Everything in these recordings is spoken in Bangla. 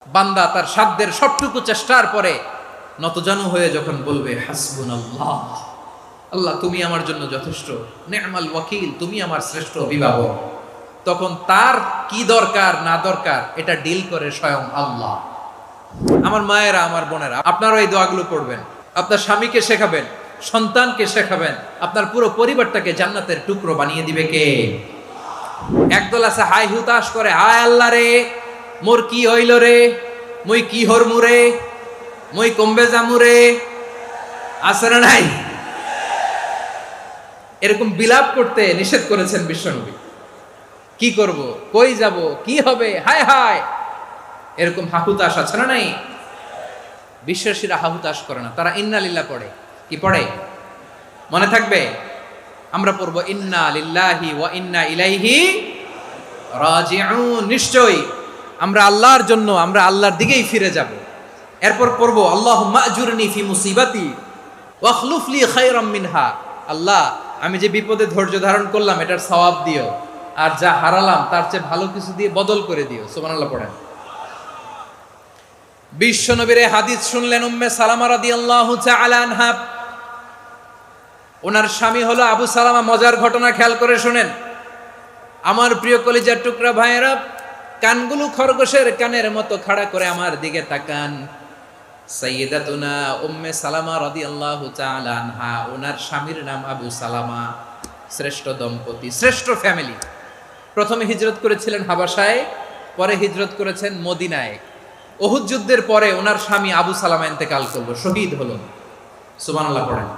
বান্দা তার সাধ্যের সবটুকু চেষ্টার পরে নতজানু হয়ে যখন বলবে হাসবুনাল্লাহ, আল্লাহ তুমি আমার জন্য যথেষ্ট, নে'মাল ওয়াকিল, তুমি আমার শ্রেষ্ঠ অভিভাবক, তখন তার কি দরকার না দরকার এটা ডিল করে স্বয়ং আল্লাহ। আমার মায়েরা, আমার বোনেরা, আপনারা এই দোয়াগুলো পড়বেন, আপনার স্বামীকে শেখাবেন, সন্তানকে শেখাবেন, আপনার পুরো পরিবারটাকে জান্নাতের টুকরো বানিয়ে দিবে কে? একদল আছে হাই হুতাশ করে, হায় আল্লাহ রে, মোর কি হইল রে, মুই কি হরমু রে, মুই কমবে জামু রে, আছে না নাই? এরকম বিলাপ করতে নিষেধ করেছেন বিশ্বনবী। কি করব, কই যাব, কি হবে, হায় হায়, এরকম হাহুতাশ আছে না নাই? বিশ্বাসীরা হাহুতাশ করে না, তারা ইন্না লিল্লাহ পড়ে। কি পড়ে মনে থাকবে? আমরা পড়ব ইন্না লিল্লাহি ওয়া ইন্না ইলাইহি রাজিউন। নিশ্চয়ই আমরা আল্লাহর জন্য, আমরা আল্লাহর দিকেই ফিরে যাব। এরপর পড়ব আল্লাহুম্মা আজুরনি ফি মুসিবাতি ওয়া খলুফ লি খায়রাম মিনহা। আল্লাহ, আমি যে বিপদে ধৈর্য ধারণ করলাম এটার সওয়াব দিও, আর যা হারালাম তার চেয়ে ভালো কিছু দিয়ে বদল করে দিও। সুবহানাল্লাহ পড়েন। বিশ্বনবীর হাদিস শুনলেন উম্মে সালামা রাদিয়াল্লাহু তাআলা আনহা। ওনার স্বামী হলো আবু সালামা। মজার ঘটনা খেয়াল করে শুনেন আমার প্রিয় কলিজার টুকরা ভাইয়েরা। কানগুলো খরগোশের কানের মতো খাড়া করে আমার দিকে তাকান। সাইয়্যিদাতুনা উম্মে সালামা রাদিয়াল্লাহু তাআলা আনহা, ওনার স্বামীর নাম আবু সালামা। শ্রেষ্ঠ দম্পতি, শ্রেষ্ঠ ফ্যামিলি। প্রথমে হিজরত করেছিলেন হাবাসায়, পরে হিজরত করেছেন মদিনায়। উহুদ যুদ্ধের পরে ওনার স্বামী আবু সালামা ইন্তেকাল করলো, শহীদ হলো। সুবহানাল্লাহ পড়েন।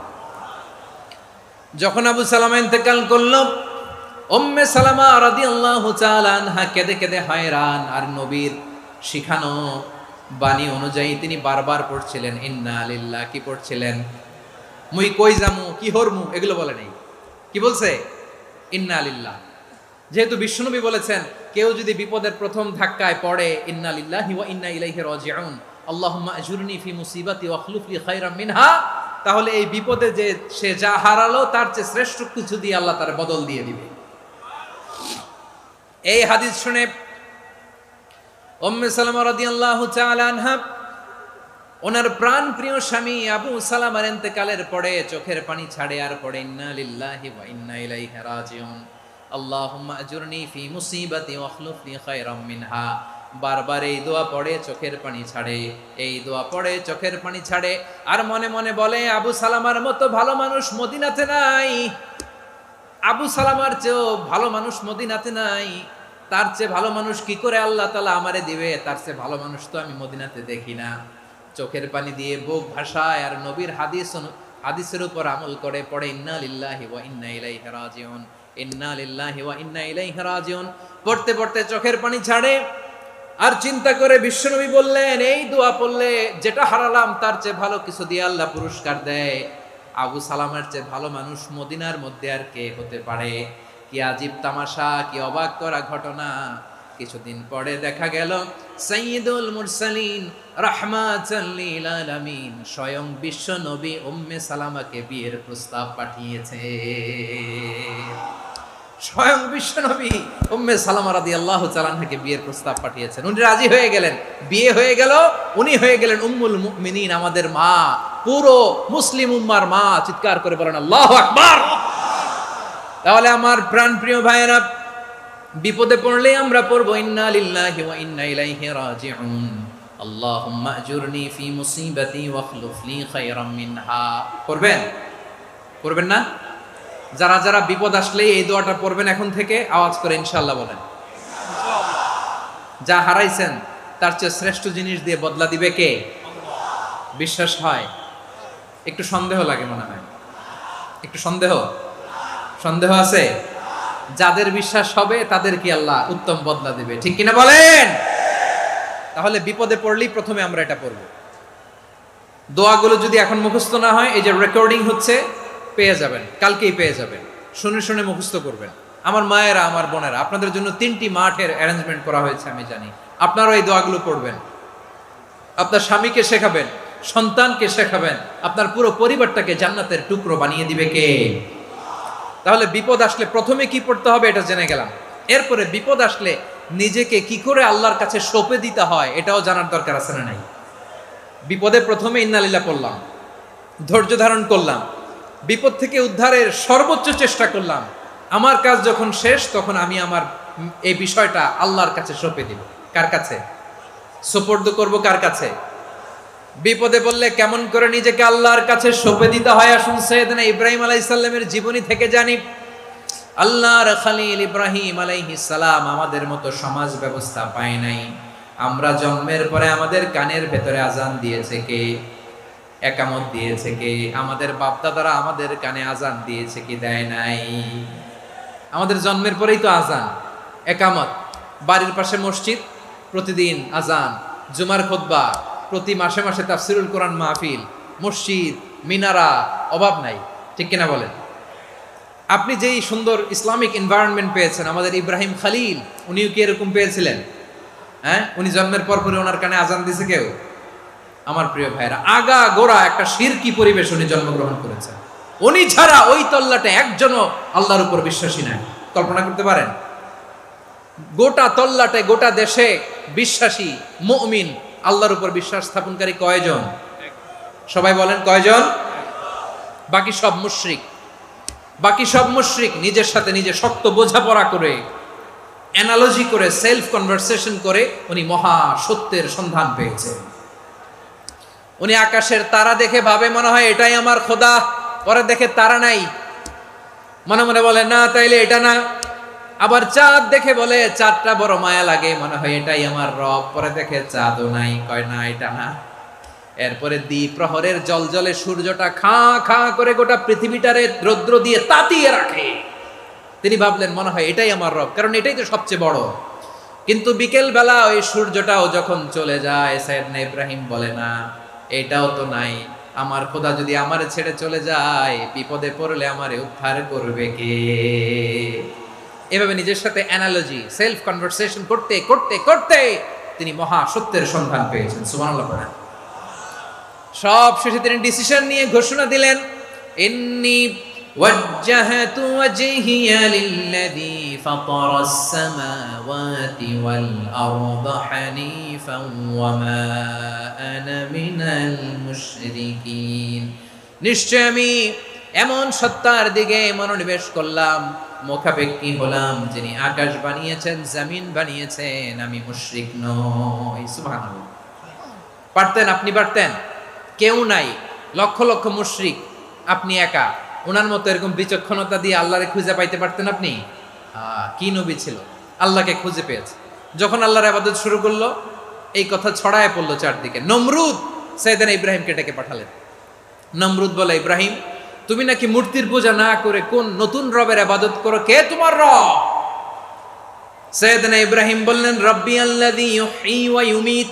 যখন আবু সালামা ইন্তেকাল করলো, উম্মে সালামা রাদিয়াল্লাহু তাআলা আনহা কেঁদে কেঁদে হয়রান। আর নবীর শিখানো বাণী অনুযায়ী তিনি বারবার পড়ছিলেন ইন্না লিল্লাহ। কি পড়ছিলেন? মুই কই জামু, কি হরমু, এগুলো বলে নাই। কি বলছে? ইন্না লিল্লাহ। যেহেতু বিশ্বনবী বলেছেন কেউ যদি বিপদের প্রথম ধাক্কায় পড়ে ইন্না লিল্লাহি ওয়া ইন্না ইলাইহি রাজিউন, আল্লাহুম্মা আজুরনি ফি মুসিবাতি ওয়া খলুফ লি খায়রাম মিনহা, তাহলে এই বিপদে যে সে যা হারালো তার চেয়ে শ্রেষ্ঠ কিছু দিয়ে আল্লাহ তার বদল দিয়ে দিবে। এই হাদিস শুনে উম্মে সালামা রাদিয়াল্লাহু তাআলা আনহা ওনার প্রাণ প্রিয় স্বামী আবু সালামার ইন্তেকালের পরে চোখের পানি ছাড়ে আর পড়ে ইন্না লিল্লাহি ওয়া ইন্না ইলাইহি রাজিউন, আল্লাহুম্মা আজুরনি ফি মুসিবাতি ওয়া খলুফ লি খায়রাম মিনহা। বারবার এই দোয়া পড়ে চোখের পানি ছাড়ে, এই দোয়া পড়ে চোখের পানি ছাড়ে, আর মনে মনে বলে আবু সালামার মতো ভালো মানুষ মদিনাতে নাই, আবু সালামার চেয়েও ভালো মানুষ মদিনাতে নাই, তার চেয়ে ভালো মানুষ কি করে আল্লাহ তাআলা আমারে দিবে, তার চেয়ে ভালো মানুষ তো আমি মদিনাতে দেখি না। চোখের পানি দিয়ে বুক ভাসায় আর নবীর হাদিসের উপর আমল করে পড়ে ইন্না লিল্লাহি ওয়া ইন্না ইলাইহি রাজিউন, ইন্না লিল্লাহি ওয়া ইন্না ইলাইহি রাজিউন। পড়তে পড়তে চোখের পানি ছাড়ে আর চিন্তা করে বিশ্বনবী বললেন এই দোয়া পড়লে যেটা হারালাম তার চেয়ে ভালো কিছু দিয়ে আল্লাহ পুরস্কার দেয়। আবু সালামের চেয়ে ভালো মানুষ মদিনার মধ্যে আর কে হতে পারে? কি আজীব তামাশা, কি অবাক করা ঘটনা। কিছুদিন পরে দেখা গেল সাইয়্যিদুল মুরসালিন রাহমাতাল লিল আলামিন স্বয়ং বিশ্ব নবী উম্মে সালামাকে বিয়ের প্রস্তাব পাঠিয়েছে। স্বয়ং বিশ্ব নবী উম্মে সালামা রাদিয়াল্লাহু তাআলা আনহাকে বিয়ের প্রস্তাব পাঠিয়েছেন। উনি রাজি হয়ে গেলেন, বিয়ে হয়ে গেল, উনি হয়ে গেলেন উম্মুল মুমিনিন, আমাদের মা, পুরো মুসলিম উম্মার মা। চিৎকার করে বলেন আল্লাহু আকবার। তাহলে আমার প্রাণপ্রিয় ভাইয়েরা, বিপদে পড়লে আমরা পড়ব ইন্না লিল্লাহি ওয়া ইন্না ইলাইহি রাজিউন, আল্লাহুম্মা আজুরনি ফি মুসিবাতি ওয়া খলুফ লি খায়রাম মিনহা। পড়বেন? পড়বেন না? যারা যারা বিপদ আসলে এই দোয়াটা পড়বেন এখন থেকে আওয়াজ করে ইনশাআল্লাহ বলেন। যা হারাইছেন তার চেয়ে শ্রেষ্ঠ জিনিস দিয়ে বদলা দিবে কে? বিশ্বাস হয়? একটু সন্দেহ লাগে মনে হয়, একটু সন্দেহ আছে? যাদের বিশ্বাস হবে তাদের কি আল্লাহ উত্তম বদলা দিবে, ঠিক কিনা বলেন? তাহলে বিপদে পড়লেই প্রথমে আমরা এটা পড়ব। দোয়াগুলো যদি এখন মুখস্থ না হয়, এই যে রেকর্ডিং হচ্ছে, পেয়ে যাবেন, কালকেই পেয়ে যাবেন। শুনে শুনে মুখস্থ করবেন। আমার মায়েরা, আমার বোনেরা, আপনাদের জন্য 3টি মাঠের অ্যারেঞ্জমেন্ট করা হয়েছে, আমি জানি। আপনারাও এই দোয়াগুলো পড়বেন, আপনার স্বামীকে শেখাবেন, সন্তানকে শেখাবেন, আপনার পুরো পরিবারটাকে জান্নাতের টুকরো বানিয়ে দিবে কে? তাহলে বিপদ আসলে প্রথমে কি পড়তে হবে এটা জেনে গেলাম। এরপরে বিপদ আসলে নিজেকে কি করে আল্লাহর কাছে সঁপে দিতে হয় এটাও জানার দরকার আছে না নাই? বিপদে প্রথমে ইন্নালিল্লাহ পড়লাম, ধৈর্য ধারণ করলাম, বিপদ থেকে উদ্ধারের সর্বোচ্চ চেষ্টা করলাম। আমার কাজ যখন শেষ তখন আমি আমার এই বিষয়টা আল্লাহর কাছে সঁপে দিব। কার কাছে সুপর্দ করব? কার কাছে? বিপদে বললে কেমন করে নিজেকে আল্লাহর কাছে সঁপে দিতে হয় আসুন সাইয়েদনা ইব্রাহিম আলাইহিস সালামের জীবনী থেকে জানি। আল্লাহর খলিল ইব্রাহিম আলাইহিস সালাম আমাদের মতো সমাজ ব্যবস্থা পায় নাই। আমরা জন্মের পরে আমাদের কানের ভেতরে আজান দিয়েছে কে? একামত দিয়েছে কে? আমাদের বাপ দাদারা আমাদের কানে আজান দিয়েছে কি? দেয় নাই। আমাদের জন্মের পরেই তো আজান, একামত, বাড়ির পাশে মসজিদ, প্রতিদিন আজান, জুমার খুতবা, প্রতি মাসে মাসে তাফসিরুল কোরআন মাহফিল, মসজিদ, মিনারা, অভাব নাই। ঠিক কিনা বলেন? আপনি যেই সুন্দর ইসলামিক এনভায়রনমেন্ট পেয়েছেন, আমাদের ইব্রাহিম খলিল উনিও কি এরকম পেয়েছিলেন? হ্যাঁ, উনি জন্মের পর পরে ওনার কানে আজান দিছে কেউ? আমার প্রিয় ভাইরা, আগা গোড়া একটা শিরকি পরিবেশ উনি জন্মগ্রহণ করেছেন। উনি ছাড়া ওই তল্লাটে একজনও আল্লাহর উপর বিশ্বাসী নাই। কল্পনা করতে পারেন? গোটা তল্লাটে, গোটা দেশে বিশ্বাসী মুমিন, আল্লাহর উপর বিশ্বাস স্থাপনকারী কয়জন? সবাই বলেন কয়জন? বাকি সব মুশরিক। বাকি সব মুশরিক নিজের সাথে নিজে শক্ত বোঝাপড়া করে, অ্যানালজি করে, সেলফ কনভারসেশন করে উনি মহা সত্যের সন্ধান পেয়েছেন। উনি আকাশের তারা দেখে ভাবে মনে হয় এটাই আমার খোদা, পরে দেখে তারা নাই, মনে মনে বলে না তাইলে এটা না। আবার চাঁদ দেখে বলে চাঁদটা বড় মায়া লাগে, মনে হয় এটাই আমার রব, পরে দেখে চাঁদও নাই, কয় না এটা না। এরপরে দ্বীপ প্রহরের জলজলে সূর্যটা খাঁ খাঁ করে গোটা পৃথিবীটারে রৌদ্র দিয়ে তাতিয়ে রাখে। তিনি ভাবলেন মনে হয় এটাই আমার রব, কারণ এটাই তো সবচেয়ে বড়। কিন্তু বিকেল বেলা ওই সূর্যটাও যখন চলে যায়, সাইয়েদনা ইব্রাহিম বলে না এটাও তো নাই, আমার খোদা যদি আমারে ছেড়ে চলে যায়, বিপদে পড়লে আমারে উদ্ধার করবে কে? এভাবে নিজের সাথে অ্যানালজি, সেলফ কনভারসেশন করতে করতে করতে তিনি মহা সত্যের সন্ধান পেয়েছেন। সুবহানাল্লাহ পড়েন। সব শেষে তিনি ডিসিশন নিয়ে ঘোষণা দিলেন, ইন্নী ওয়াজ্জাহাতু ওয়াজহিয়া লিল্লাযী ফাতারাস সামাওয়াতি ওয়াল আরদা হানিফান ওয়া মা আনা মিনাল মুশরিকিন। নিশ্চয় আমি এমন সত্তার দিকে মনোনিবেশ করলাম, মুখাপেক্ষী হলাম, যিনি আকাশ বানিয়েছেন, জমিন বানিয়েছেন, আমি মুশরিক নই। সুবহানাল্লাহ। পারতেন? আপনি পারতেন? কেউ নাই, লক্ষ লক্ষ মুশরিক, আপনি একা। ওনার মতো এরকম বিচক্ষণতা দিয়ে আল্লাহরে খুঁজে পাইতে পারতেন আপনি? কি নবী ছিল, আল্লাহকে খুঁজে পেয়েছে। যখন আল্লাহর ইবাদত শুরু করলো, এই কথা ছড়ায় পড়লো চারদিকে। নমরুদ সাইয়েদনা ইব্রাহিমকে ডেকে পাঠালেন। নমরুদ বলে, ইব্রাহিম তুমি নাকি মূর্তির পূজা না করে কোন নতুন রবের ইবাদত করো, কে তোমার রব? সাইয়েদনা ইব্রাহিম বললেন, রব্বি আল্লাযী ইউহয়ী ওয়া ইউমীত,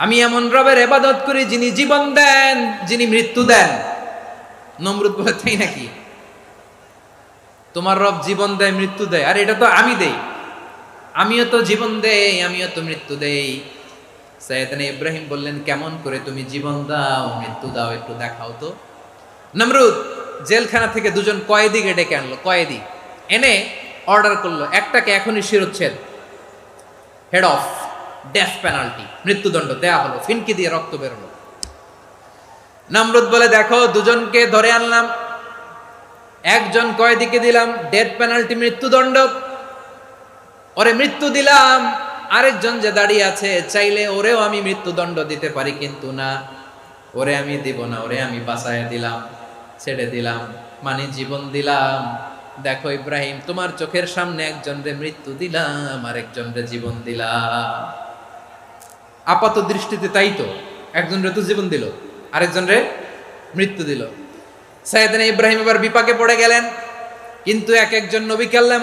আমি এমন রবের ইবাদত করি যিনি জীবন দেন, যিনি মৃত্যু দেন। নমরুদ বলে, তাই নাকি? তোমার রব জীবন দেয়, মৃত্যু দেয়? আর এটা তো আমি দেই, আমিও তো জীবন দেই, আমিও তো মৃত্যু দেই। সাইয়েদনা ইব্রাহিম বললেন, কেমন করে তুমি জীবন দাও, মৃত্যু দাও, একটু দেখাও তো। নমরুদ জেলখানা থেকে দুজন কয়েদিকে ডেকে আনলো। কয়েদি এনে অর্ডার করলো, একটাকে এখনই শিরোচ্ছেদ, হেড অফ, ডেথ পেনাল্টি, মৃত্যুদণ্ড দেয়া হলো। ফিনকি দিয়ে রক্ত বেরোলো। নমরুদ বলে, দেখো দুজনকে ধরে আনলাম, একজন কয়েদিকে দিলাম ডেথ পেনাল্টি, মৃত্যুদণ্ড, ওরে মৃত্যু দিলাম। আরেকজন যে দাঁড়িয়ে আছে, চাইলে ওরেও আমি মৃত্যুদণ্ড দিতে পারি, কিন্তু না, ওরে আমি দিব না, ওরে আমি বাঁচায় দিলাম, ছেড়ে দিলাম, মানে জীবন দিলাম। দেখো ইব্রাহিম, তোমার চোখের সামনে একজন রে মৃত্যু দিলাম, আরেকজন রে জীবন দিলাম। আপাত দৃষ্টিতে তাই তো, একজন রে তো জীবন দিল, আরেকজন রে মৃত্যু দিল। সাইয়েদনা ইব্রাহিম এবার বিপাকে পড়ে গেলেন। কিন্তু এক একজন নবীকে আল্লাহ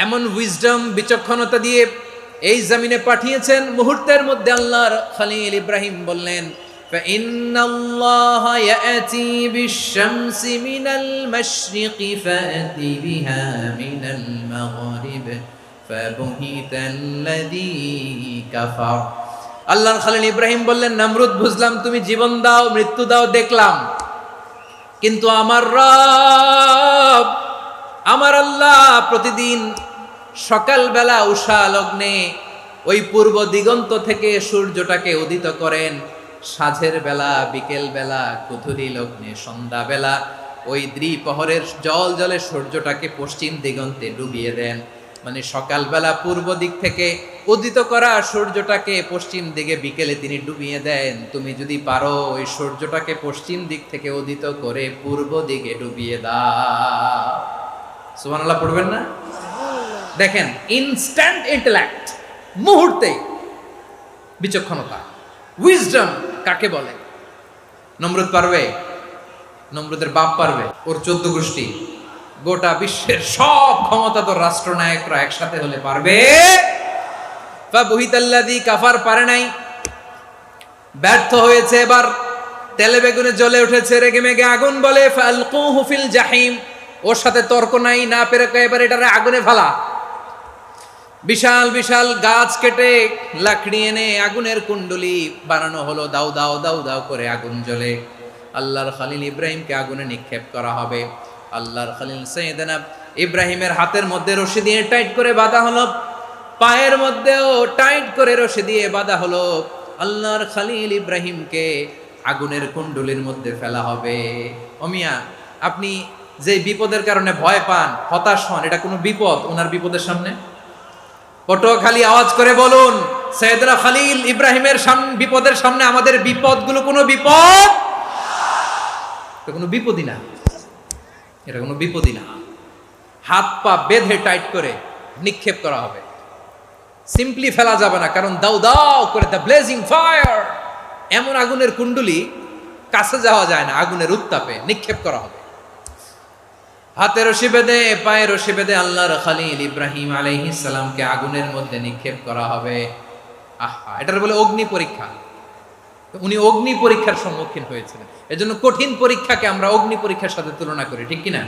এমন উইজডম বিচক্ষণতা দিয়ে এই জমিনে পাঠিয়েছেন। মুহূর্তের মধ্যে আল্লাহর খলিল ইব্রাহিম বললেন, فإن الله يأتي بالشمس من المشرق فأت بها من المغرب فبهت الذي كفر। আল্লাহর খলিল ইব্রাহিম বললেন, নমরুদ বুঝলাম তুমি জীবন দাও, মৃত্যু দাও, দেখলাম, কিন্তু আমার রব, আমার আল্লাহ প্রতিদিন সকালবেলা উষা লগ্নে ওই পূর্ব দিগন্ত থেকে সূর্যটাকে উদিত করেন, সাঁঝের বেলা, বিকেল বেলা, কুথুরি লগ্নে, সন্ধ্যা বেলা ওই দ্বিপ্রহরের জল জলে সূর্যটাকে পশ্চিম দিগন্তে ডুবিয়ে দেন। মানে সকালবেলা পূর্ব দিক থেকে উদিত করা সূর্যটাকে পশ্চিম দিকে বিকেলে তিনি ডুবিয়ে দেন। তুমি যদি পারো ওই সূর্যটাকে পশ্চিম দিক থেকে উদিত করে পূর্ব দিকে ডুবিয়ে দাও। সুবহানাল্লাহ পড়বেন না? দেখেন, ইনস্ট্যান্ট ইন্টেলেক্ট, মুহূর্তে বিচক্ষণতা, উইজডম কাকে বলে? নমরুদ পারবে? নমরুদের বাপ পারবে? ওর 14 গোষ্ঠী, গোটা বিশ্বের সব ক্ষমতাধর রাষ্ট্রনায়করা একসাথে হলে পারবে? ফাবুহিতাল্লাযী কাফার, পারে নাই, ব্যর্থ হয়েছে। এবার তেলে বেগুনে জ্বলে উঠেছে, রেগে মেগে আগুন বলে ফালকুহু ফিল জাহিম। ওর সাথে তর্ক নাই, না পেরে এবার এটারে আগুনে ফেলা। বিশাল বিশাল গাছ কেটে লাকড়ি এনে আগুনের কুণ্ডলি বানানো হলো, দাউ দাউ দাউ দাউ করে আগুন জ্বলে। আল্লাহর খলিল ইব্রাহিমকে আগুনে নিক্ষেপ করা হবে। আল্লাহর খলিল সাইয়েদনা ইব্রাহিমের হাতের মধ্যে রশি দিয়ে টাইট করে বাঁধা হলো, পায়ের মধ্যেও টাইট করে রশি দিয়ে বাঁধা হলো। আল্লাহর খলিল ইব্রাহিমকে আগুনের কুণ্ডলির মধ্যে ফেলা হবে। ও মিয়া, আপনি যে বিপদের কারণে ভয় পান, হতাশ হন, এটা কোনো বিপদ ওনার বিপদের সামনে? পটুয়াখালী আওয়াজ করে বলুন, সাইয়েদনা খলিল ইব্রাহিমের বিপদের সামনে আমাদের বিপদগুলো কোনো বিপদ? এটা কোনো বিপদই না, এটা কোনো বিপদই না। হাত পা বেঁধে টাইট করে নিক্ষেপ করা হবে, সিম্পলি ফেলা যাবে না, কারণ দাউ দাউ করে দ্য ব্লেজিং ফায়ার, এমন আগুনের কুণ্ডলি, কাছে যাওয়া যায় না, আগুনের উত্তাপে নিক্ষেপ করা হবে। হাতে রশি বেঁধে, পায়ে রশি বেঁধে আল্লাহর খলিল ইব্রাহিম আলাইহিস সালামকে আগুনের মধ্যে নিক্ষেপ করা হবে। আহা, এটার বলে অগ্নি পরীক্ষা। উনি অগ্নি পরীক্ষার সম্মুখীন হয়েছিলেন। এজন্য কঠিন পরীক্ষাকে আমরা অগ্নি পরীক্ষার সাথে তুলনা করি, ঠিক কিনা?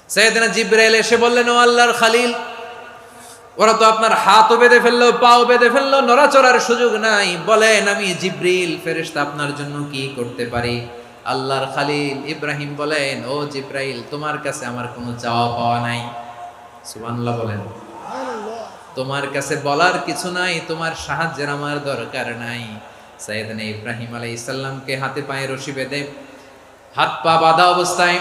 সাইয়েদনা জিবরাইল এসে বললেন, ও আল্লাহর খলিল, ওরা তো আপনার হাতও বেঁধে ফেললো, পাও বেঁধে ফেললো, নড়াচড়ার সুযোগ নাই, বলেন আমি জিবরিল ফেরেশতা আপনার জন্য কি করতে পারি? আল্লাহর খলিল ইব্রাহিম বলেন, ও জিবরাইল, তোমার কাছে আমার কোনো চাওয়া পাওয়া নাই। সুবহানাল্লাহ বলেন। তোমার কাছে বলার কিছু নাই, তোমার সাহায্যের আমার দরকার নাই। সাইয়েদনা ইব্রাহিম আলাইহিস সালামকে হাতে পায়ে রশি বেঁধে, হাত পা বাঁধা অবস্থায়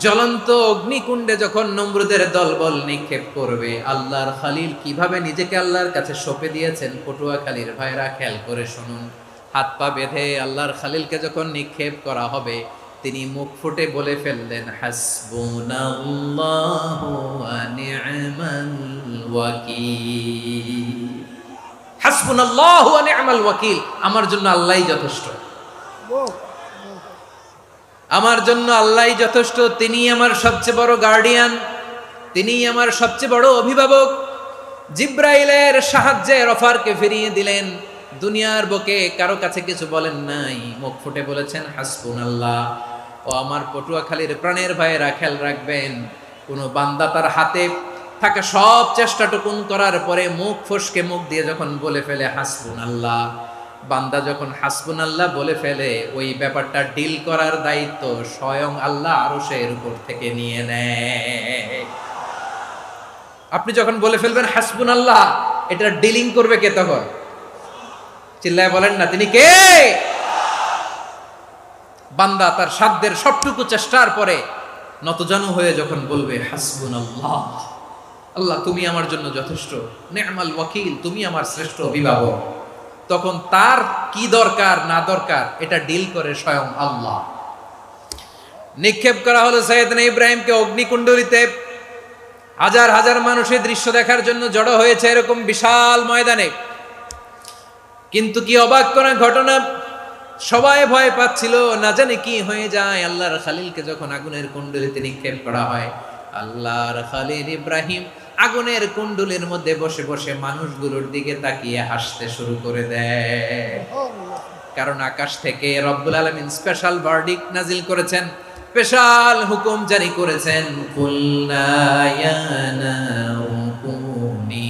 জ্বলন্ত অগ্নিকুণ্ডে যখন নমরুদের দলবল নিক্ষেপ করবে, আল্লাহর খলিল কিভাবে নিজেকে আল্লাহর কাছে সঁপে দিয়েছেন, পটুয়াখালীর ভাইরা খেয়াল করে শুনুন। হাত পা বেঁধে আল্লাহর খলিলকে যখন নিক্ষেপ করা হবে, তিনি মুখ ফুটে বলে ফেললেন, হাসবুনাল্লাহু ওয়া নি'মাল ওয়াকিল। হাসবুনাল্লাহু ওয়া নি'মাল ওয়াকিল, আমার জন্য আল্লাহই যথেষ্ট, আমার জন্য আল্লাহই যথেষ্ট। তিনি আমার সবচেয়ে বড় গার্ডিয়ান, তিনি আমার সবচেয়ে বড় অভিভাবক। জিব্রাইলের সাহায্যে অফারকে ফিরিয়ে দিলেন, দুনিয়ার বুকে কারো কাছে কিছু বলেন নাই, মুখ ফুটে বলেছেন হাসবুনাল্লাহ। ও আমার পটুয়াখালীর প্রাণের ভাইয়েরা, খেয়াল রাখবেন, কোন বান্দা তার হাতে থাকা সব চেষ্টাটুকুন করার পরে মুখ ফসকে মুখ দিয়ে যখন বলে ফেলে হাসবুনাল্লাহ, বান্দা যখন হাসবুনাল্লাহ বলে ফেলে, ওই ব্যাপারটা ডিল করার দায়িত্ব স্বয়ং আল্লাহ আরশের উপর থেকে নিয়ে নেয়। আপনি যখন বলে ফেলবেন হাসবুনাল্লাহ, এটা ডিলিং করবে কে তখন? চিল্লায় বলেন না, তিনি কে? বান্দা তার সাধ্যের সবটুকু চেষ্টার পরে নতজানু হয়ে যখন বলবে হাসবুনাল্লাহ, আল্লাহ তুমি আমার জন্য যথেষ্ট, নি'মাল ওয়াকিল, তুমি আমার শ্রেষ্ঠ অভিভাবক, তখন তার কি দরকার না দরকার এটা ডিল করে স্বয়ং আল্লাহ। নিক্ষেপ করা হলো সাইয়েদনা ইব্রাহিমকে অগ্নিকুণ্ডলিতে। হাজার হাজার মানুষের দৃশ্য দেখার জন্য জড়ো হয়েছে এরকম বিশাল ময়দানে। কিন্তু কি অবাক করা ঘটনা, সবাই ভয় পাচ্ছিল, না জানে কি হয়ে যায়। আল্লাহর খলিলকে যখন আগুনের কুণ্ডলিতে নিক্ষেপ করা হয়, আল্লাহর খলিল ইব্রাহিম আগুনের কুণ্ডলীর মধ্যে বসে বসে মানুষগুলোর দিকে তাকিয়ে হাসতে শুরু করে দেয়। কারণ আকাশ থেকে রব্বুল আলামিন স্পেশাল ভার্ডিক্ট নাজিল করেছেন, স্পেশাল হুকুম জারি করেছেন, কুলনা ইয়া নারু কুনি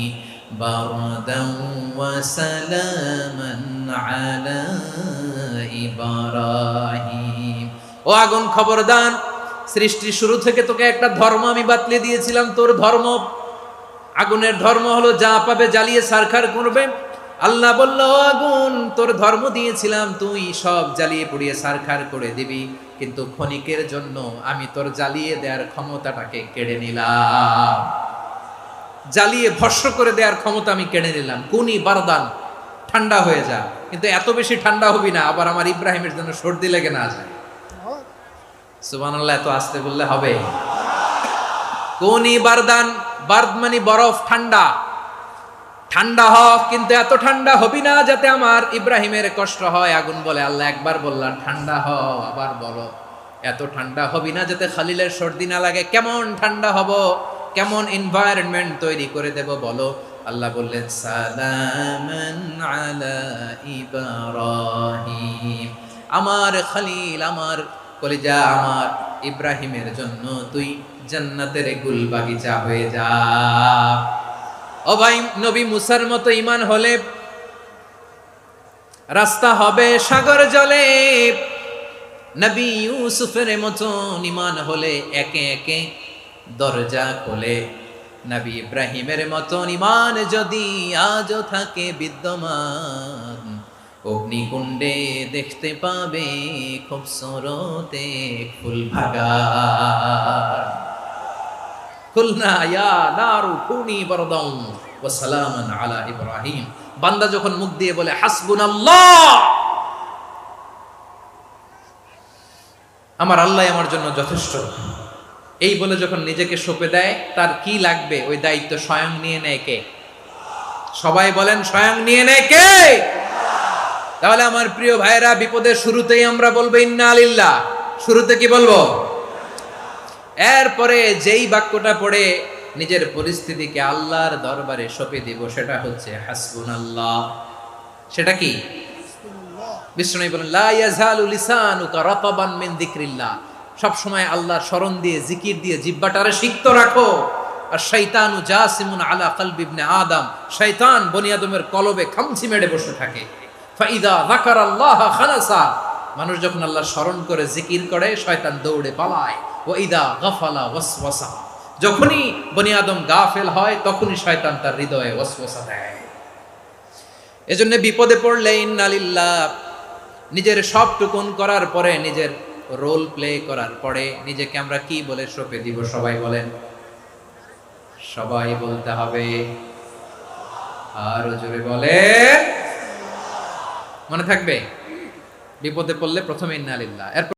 বারদান ওয়া সালামান আলা ইব্রাহিম। ও আগুন, খবরদার, সৃষ্টির শুরু থেকে তোকে একটা ধর্ম আমি বাতলে দিয়েছিলাম, তোর ধর্ম আগুনের ধর্ম হলো যা পাবে জ্বালিয়ে ছারখার করবে। আল্লাহ বলল, আগুন তোর ধর্ম দিয়েছিলাম তুই সব জ্বালিয়ে পুড়িয়ে ছারখার করে দিবি, কিন্তু ক্ষণিকের জন্য আমি তোর জ্বালিয়ে দেওয়ার ক্ষমতাটাকে কেড়ে নিলাম, জ্বালিয়ে ভস্ম করে দেওয়ার ক্ষমতা আমি কেড়ে নিলাম। কুনি বারদান, ঠান্ডা হয়ে যা। কিন্তু এত বেশি ঠান্ডা হবি না আবার আমার ইব্রাহিমের জন্য সর্দি লেগে না যায়। সুবহানাল্লাহ, এত আসতে বললে হবে? কুনি বারদান, বার্দ মানে বরফ, ঠান্ডা। ঠান্ডা হ, কিন্তু এত ঠান্ডা হবি না যাতে আমার ইব্রাহিমের কষ্ট হয়। আগুন বলে, আল্লাহ একবার বললাম ঠান্ডা হ, আবার বলো এত ঠান্ডা হবি না যাতে খালিলের সর্দি না লাগে। কেমন ঠান্ডা হব, কেমন এনভায়রনমেন্ট তৈরি করে দেব বলো। আল্লাহ বললেন, সালামান আলা ইব্রাহিম, আমার খলিল, আমার কলিজা, আমার ইব্রাহিমের জন্য তুই জান্নাতের গুল বাগিচা হয়ে যা। ও ভাই, নবী মুসার মতো ঈমান হলে রাস্তা হবে সাগর জলে, নবী ইউসুফের মতো ঈমান হলে একে একে দরজা খোলে। নবী ইব্রাহিমের মতো ঈমান যদি আজও থাকে বিদ্যমান, অগ্নিকুণ্ডে দেখতে পাবে খুবসুরতে ফুল বাগান। কুলনা ইয়া নারু কুনি বারদান ওয়া সালামান আলা ইব্রাহিম। বান্দা যখন মুখ দিয়ে বলে হাসবুনাল্লাহ, আমার আল্লাহ আমার জন্য যথেষ্ট, এই বলে যখন নিজেকে সঁপে দেয়, তার কি লাগবে ওই দায়িত্ব স্বয়ং নিয়ে নেয় কে? সবাই বলেন, স্বয়ং নিয়ে নেয় কে? তাহলে আমার প্রিয় ভাইরা, বিপদের শুরুতেই আমরা বলবো ইন্না লিল্লাহ। শুরুতে কি বলবো? এরপরে যেই বাক্যটা পড়ে নিজের পরিস্থিতিকে আল্লাহর দরবারে সঁপে দিব, সেটা হচ্ছে হাসবুনাল্লাহ। সেটা কি? বিষ্ণু বলেন, লা ইয়াজালু লিসানুকা রাতাবান মিন যিকরিল্লাহ। সব সময় আল্লাহর স্মরণ দিয়ে, জিকির দিয়ে জিহ্বাটারে সিক্ত রাখো। আর শয়তানু জাসিমুন আলা কলবি ইবনে আদম, শয়তান বনি আদমের কলবে খামচি মেরে বসে থাকে। ফাইদা যাকারাল্লাহ খালাসা, মানুষ যখন আল্লাহর স্মরণ করে জিকির করে, শয়তান দৌড়ে পালায়। ওয়াইদা গাফালা ওয়াসওয়াসা, যখনই বনি আদম গাফেল হয় তখনই শয়তান তার হৃদয়ে ওয়াসওয়াসা দেয়। এজন্য বিপদে পড়লে ইন্না লিল্লাহ, নিজের সব টুকুন করার পরে, নিজের রোল প্লে করার পরে নিজেকে আমরা কি বলে সঁপে দিব? সবাই বলেন, সবাই বলতে হবে। আরো জোরে বলে, মনে থাকবে? বিপদে পড়লে প্রথমে ইন্না লিল্লাহ, এরপর